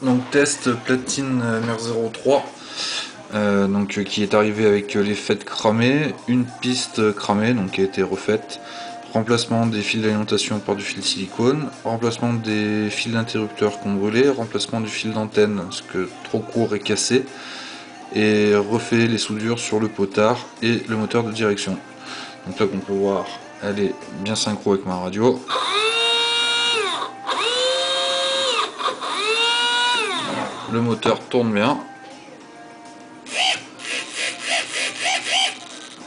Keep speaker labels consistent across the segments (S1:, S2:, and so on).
S1: Donc test platine MR03 qui est arrivé avec les fêtes cramées, une piste cramée donc qui a été refaite, remplacement des fils d'alimentation par du fil silicone, remplacement des fils d'interrupteurs qu'on brûlait, remplacement du fil d'antenne parce que trop court et cassé, et refait les soudures sur le potard et le moteur de direction. Donc là qu'on peut voir, elle est bien synchro avec ma radio. Le moteur tourne bien.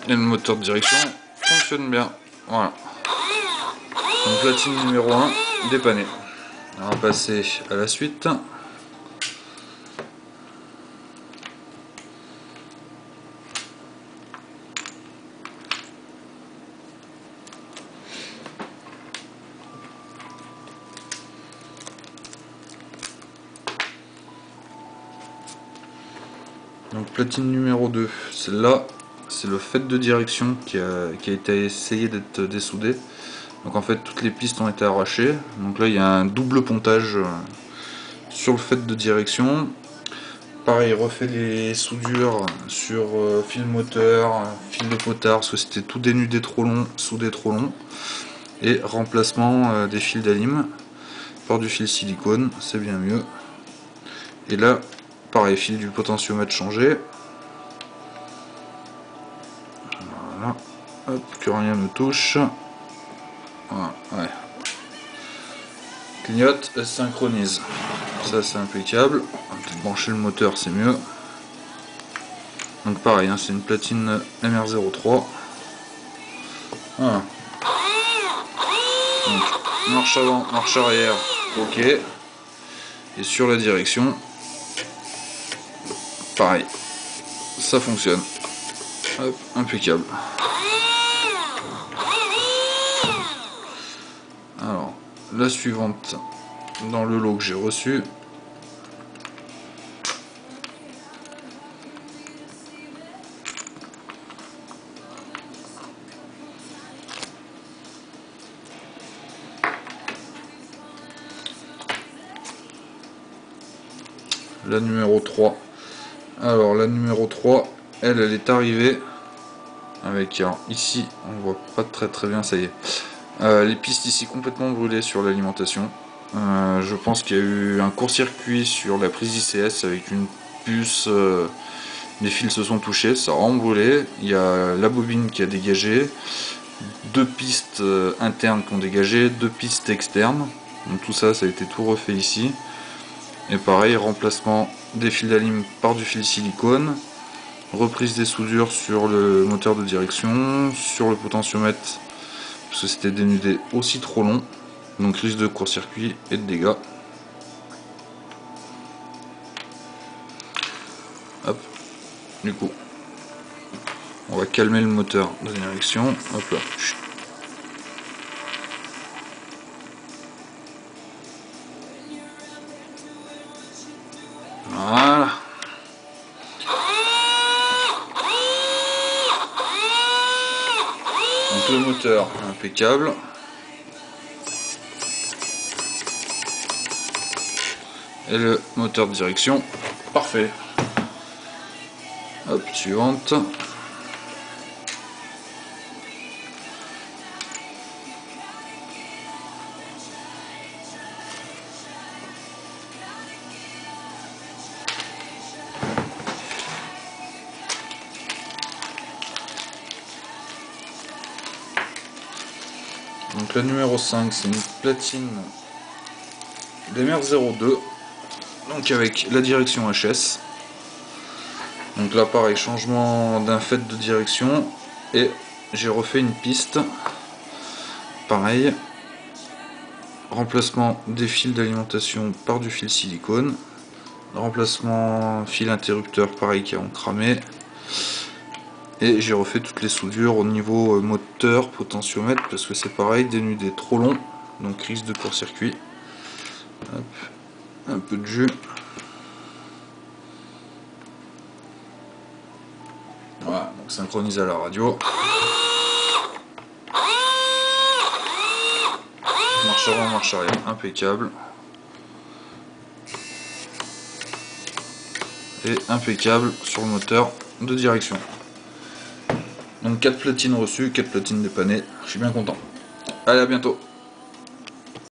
S1: Et le moteur de direction fonctionne bien. Voilà. Donc platine numéro 1 dépannée. On va passer à la suite. Donc platine numéro 2, celle-là, c'est le fait de direction qui a été essayé d'être dessoudé. Donc en fait toutes les pistes ont été arrachées. Donc là il y a un double pontage sur le fait de direction. Pareil, refait les soudures sur fil moteur, fil de potard, parce que c'était tout dénudé trop long, soudé trop long. Et remplacement des fils d'alim par du fil silicone, c'est bien mieux. Et là, pareil, fil du potentiomètre changé. Voilà, hop, que rien ne touche. Voilà, ouais. Clignote, elle synchronise. Ça c'est impeccable. On va peut-être brancher le moteur, c'est mieux. Donc pareil, hein, c'est une platine MR03. Voilà. Donc, marche avant, marche arrière, ok. Et sur la direction, pareil, ça fonctionne. Hop, impeccable. Alors, la suivante dans le lot que j'ai reçu. La numéro 3. Alors la numéro 3, elle est arrivée avec, alors, ici on voit pas très bien, ça y est. Les pistes ici complètement brûlées sur l'alimentation. Je pense qu'il y a eu un court-circuit sur la prise ICS avec une puce, les fils se sont touchés, ça a embrûlé. Il y a la bobine qui a dégagé, deux pistes internes qui ont dégagé, deux pistes externes. Donc tout ça, ça a été tout refait ici. Et pareil, remplacement des fils d'alim par du fil silicone, reprise des soudures sur le moteur de direction, sur le potentiomètre, parce que c'était dénudé aussi trop long, donc risque de court-circuit et de dégâts. Hop, du coup, on va calmer le moteur de direction, hop là. Voilà. Donc le moteur impeccable. Et le moteur de direction parfait. Hop, suivante. Donc la numéro 5, c'est une platine d'MR02, donc avec la direction HS. Donc là pareil, changement d'un fait de direction, et j'ai refait une piste, pareil, remplacement des fils d'alimentation par du fil silicone, remplacement fil interrupteur pareil qui ont cramé. Et j'ai refait toutes les soudures au niveau moteur, potentiomètre, parce que c'est pareil, dénudé trop long, donc risque de court-circuit. Un peu de jus. Voilà, donc synchronisé à la radio. Marche avant, marche arrière, impeccable. et impeccable sur le moteur de direction. Donc 4 platines reçues, 4 platines dépannées, je suis bien content. Allez, à bientôt.